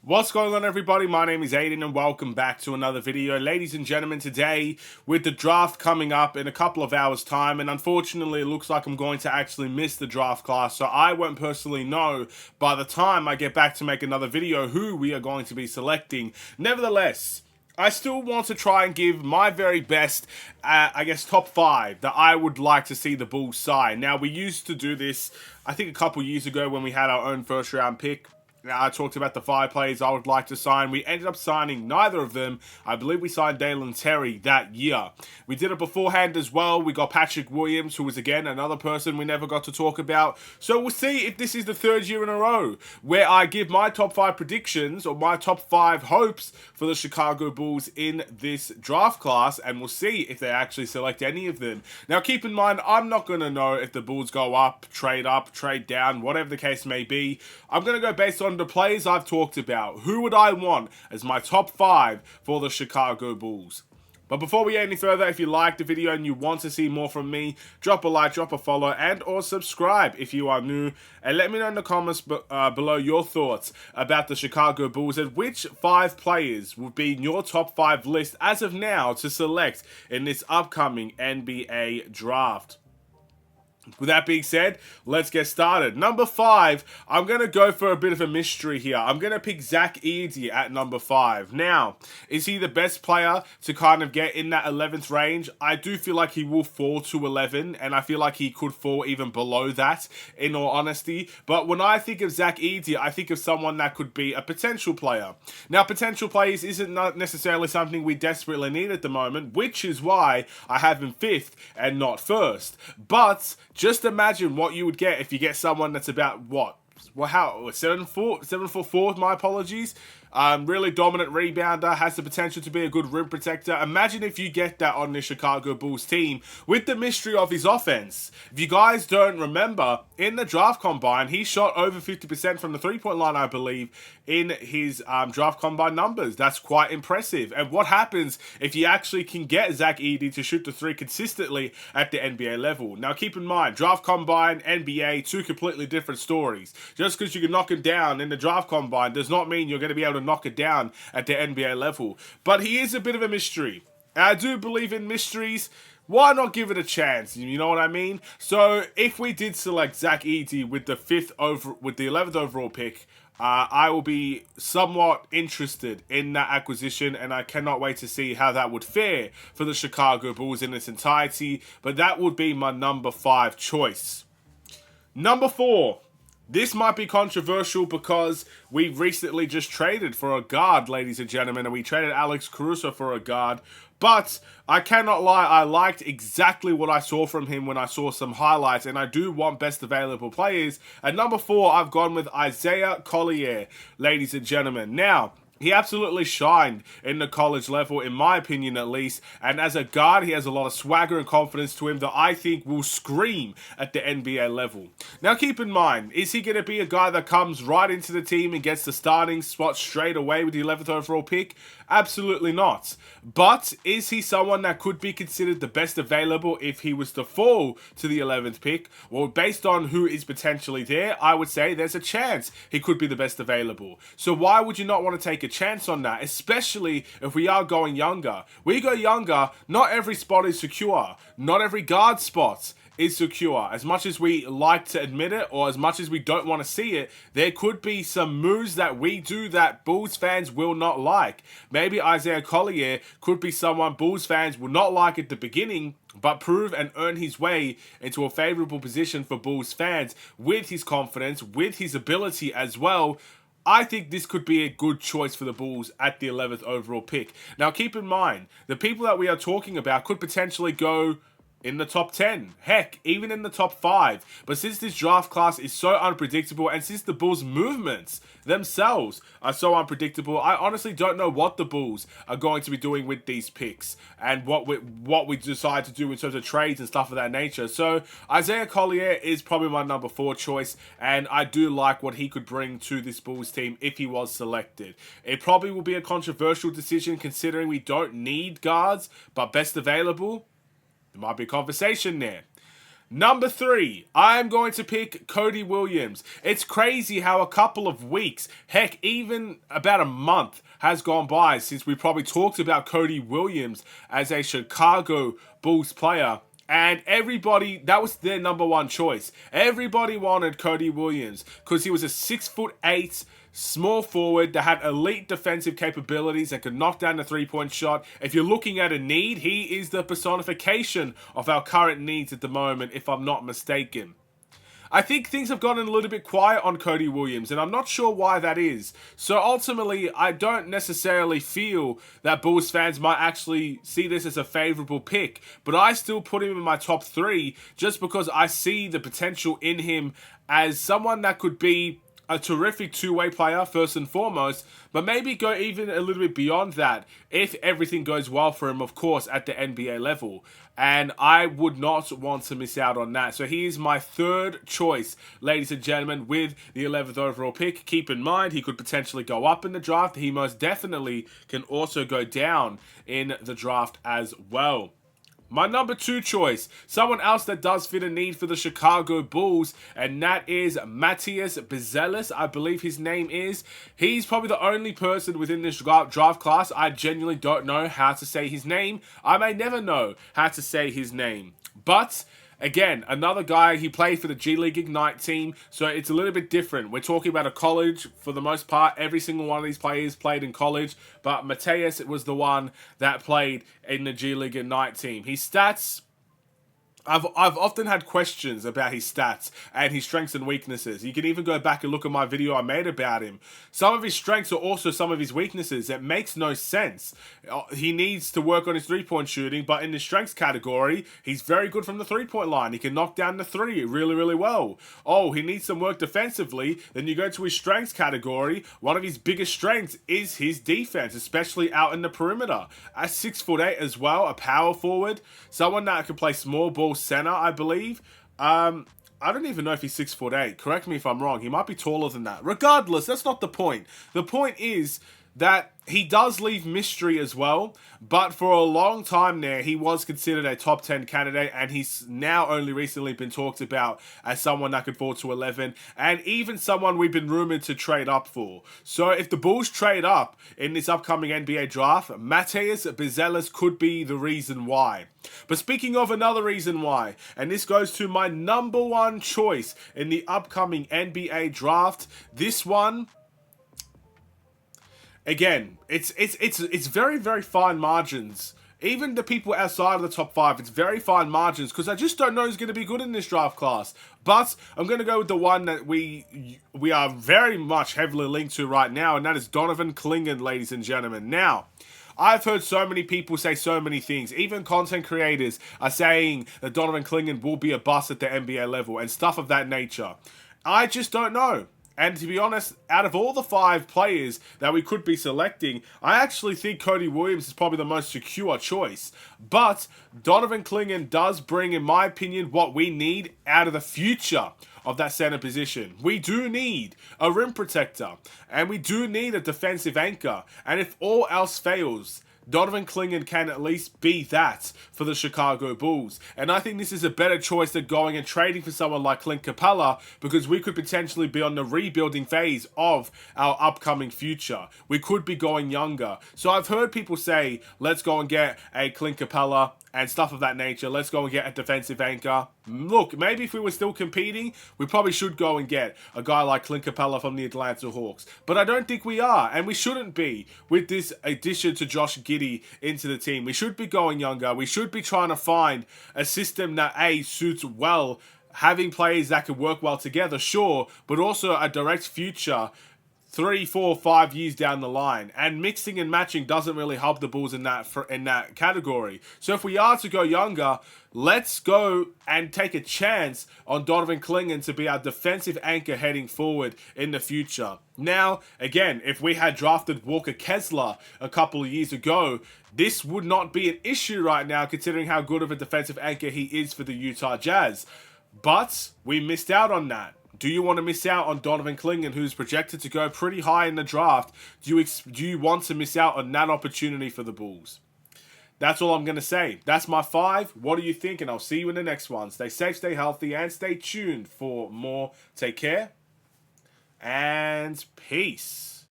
What's going on, everybody? My name is Aiden and welcome back to another video. Ladies and gentlemen, today with the draft coming up in a couple of hours time, and unfortunately it looks like I'm going to actually miss the draft class, so I won't personally know by the time I get back to make another video who we are going to be selecting. Nevertheless, I still want to try and give my very best, top 5 that I would like to see the Bulls sign. Now, we used to do this, I think a couple years ago when we had our own first round pick. Now, I talked about the 5 players I would like to sign. We ended up signing neither of them. I believe we signed Dalen Terry that year. We did it beforehand as well. We got Patrick Williams, who was, again, another person we never got to talk about. So we'll see if this is the 3rd year in a row where I give my top 5 predictions or my top 5 hopes for the Chicago Bulls in this draft class, and we'll see if they actually select any of them. Now, keep in mind, I'm not going to know if the Bulls go up, trade down, whatever the case may be. I'm going to go based on the players I've talked about. Who would I want as my top 5 for the Chicago Bulls? But before we get any further, if you liked the video and you want to see more from me, drop a like, drop a follow, and or subscribe if you are new. And let me know in the comments below your thoughts about the Chicago Bulls and which 5 players would be in your top 5 list as of now to select in this upcoming NBA draft. With that being said, let's get started. Number 5, I'm going to go for a bit of a mystery here. I'm going to pick Zack E at number 5. Now, is he the best player to kind of get in that 11th range? I do feel like he will fall to 11, and I feel like he could fall even below that, in all honesty. But when I think of Zack E, I think of someone that could be a potential player. Now, potential players isn't not necessarily something we desperately need at the moment, which is why I have him 5th and not 1st. But just imagine what you would get if you get someone that's about, what? Well, how? 7'4", 4, my apologies. Really dominant rebounder, has the potential to be a good rim protector. Imagine if you get that on the Chicago Bulls team with the mystery of his offense. If you guys don't remember, in the draft combine, he shot over 50% from the three-point line, I believe, in his draft combine numbers. That's quite impressive. And what happens if you actually can get Zack E to shoot the 3 consistently at the NBA level? Now, keep in mind, draft combine, NBA, 2 completely different stories. Just because you can knock him down in the draft combine does not mean you're going to be able to knock it down at the NBA level. But he is a bit of a mystery. And I do believe in mysteries. Why not give it a chance? You know what I mean? So if we did select Zack E with the 11th overall pick, I will be somewhat interested in that acquisition, and I cannot wait to see how that would fare for the Chicago Bulls in its entirety. But that would be my number 5 choice. Number 4. This might be controversial because we recently just traded for a guard, ladies and gentlemen, and we traded Alex Caruso for a guard. But I cannot lie, I liked exactly what I saw from him when I saw some highlights, and I do want best available players. At number 4, I've gone with Isaiah Collier, ladies and gentlemen. Now, he absolutely shined in the college level, in my opinion at least, and as a guard, he has a lot of swagger and confidence to him that I think will scream at the NBA level. Now, keep in mind, is he going to be a guy that comes right into the team and gets the starting spot straight away with the 11th overall pick? Absolutely not. But is he someone that could be considered the best available if he was to fall to the 11th pick? Well, based on who is potentially there, I would say there's a chance he could be the best available. So why would you not want to take a chance on that, especially if we are going younger? We go younger, not every spot is secure. Not every guard spot is secure. As much as we like to admit it, or as much as we don't want to see it, there could be some moves that we do that Bulls fans will not like. Maybe Isaiah Collier could be someone Bulls fans will not like at the beginning, but prove and earn his way into a favorable position for Bulls fans with his confidence, with his ability as well. I think this could be a good choice for the Bulls at the 11th overall pick. Now, keep in mind, the people that we are talking about could potentially go in the top 10, heck, even in the top 5. But since this draft class is so unpredictable, and since the Bulls' movements themselves are so unpredictable, I honestly don't know what the Bulls are going to be doing with these picks and what we decide to do in terms of trades and stuff of that nature. So Isaiah Collier is probably my number 4 choice, and I do like what he could bring to this Bulls team if he was selected. It probably will be a controversial decision considering we don't need guards, but best available, there might be a conversation there. Number 3, I'm going to pick Cody Williams. It's crazy how a couple of weeks, heck, even about a month has gone by since we probably talked about Cody Williams as a Chicago Bulls player. And everybody, that was their number one choice. Everybody wanted Cody Williams because he was a 6'8" small forward that had elite defensive capabilities and could knock down the three-point shot. If you're looking at a need, he is the personification of our current needs at the moment, if I'm not mistaken. I think things have gotten a little bit quiet on Cody Williams, and I'm not sure why that is. So ultimately, I don't necessarily feel that Bulls fans might actually see this as a favorable pick, but I still put him in my top 3 just because I see the potential in him as someone that could be a terrific two-way player, first and foremost, but maybe go even a little bit beyond that if everything goes well for him, of course, at the NBA level. And I would not want to miss out on that. So he is my 3rd choice, ladies and gentlemen, with the 11th overall pick. Keep in mind, he could potentially go up in the draft. He most definitely can also go down in the draft as well. My number 2 choice, someone else that does fit a need for the Chicago Bulls, and that is Mattias Bellis, I believe his name is. He's probably the only person within this draft class I genuinely don't know how to say his name. I may never know how to say his name, but again, another guy, he played for the G League Ignite team, so it's a little bit different. We're talking about a college for the most part. Every single one of these players played in college, but Mattias was the one that played in the G League Ignite team. His stats, I've often had questions about his stats and his strengths and weaknesses. You can even go back and look at my video I made about him. Some of his strengths are also some of his weaknesses. It makes no sense. He needs to work on his three-point shooting, but in the strengths category, he's very good from the three-point line. He can knock down the three really, really well. Oh, he needs some work defensively. Then you go to his strengths category. One of his biggest strengths is his defense, especially out in the perimeter. At 6'8" as well, a power forward, someone that can play small ball center, I believe. I don't even know if he's 6'8". Correct me if I'm wrong. He might be taller than that. Regardless, that's not the point. The point is that he does leave mystery as well, but for a long time there, he was considered a top 10 candidate, and he's now only recently been talked about as someone that could fall to 11, and even someone we've been rumored to trade up for. So if the Bulls trade up in this upcoming NBA draft, Mattias Bellis could be the reason why. But speaking of another reason why, and this goes to my number 1 choice in the upcoming NBA draft, this one, again, it's very, very fine margins. Even the people outside of the top 5, it's very fine margins because I just don't know who's going to be good in this draft class. But I'm going to go with the one that we are very much heavily linked to right now, and that is Donovan Kingan, ladies and gentlemen. Now, I've heard so many people say so many things. Even content creators are saying that Donovan Kingan will be a bust at the NBA level and stuff of that nature. I just don't know. And to be honest, out of all the 5 players that we could be selecting, I actually think Cody Williams is probably the most secure choice. But Donovan Kingan does bring, in my opinion, what we need out of the future of that center position. We do need a rim protector, and we do need a defensive anchor. And if all else fails, Donovan Kingan can at least be that for the Chicago Bulls. And I think this is a better choice than going and trading for someone like Clint Capella, because we could potentially be on the rebuilding phase of our upcoming future. We could be going younger. So I've heard people say, let's go and get a Clint Capella and stuff of that nature. Let's go and get a defensive anchor. Look, maybe if we were still competing, we probably should go and get a guy like Clint Capella from the Atlanta Hawks. But I don't think we are, and we shouldn't be with this addition to Josh Giddey into the team. We should be going younger. We should be trying to find a system that, A, suits well, having players that can work well together, sure, but also a direct future 3, 4, 5 years down the line, and mixing and matching doesn't really help the Bulls in that category. So if we are to go younger, let's go and take a chance on Donovan Kingan to be our defensive anchor heading forward in the future. Now, again, if we had drafted Walker Kessler a couple of years ago, this would not be an issue right now, considering how good of a defensive anchor he is for the Utah Jazz. But we missed out on that. Do you want to miss out on Donovan Kingan, who's projected to go pretty high in the draft? Do you want to miss out on that opportunity for the Bulls? that's all I'm going to say. That's my 5. What do you think? And I'll see you in the next one. Stay safe, stay healthy, and stay tuned for more. Take care, and peace.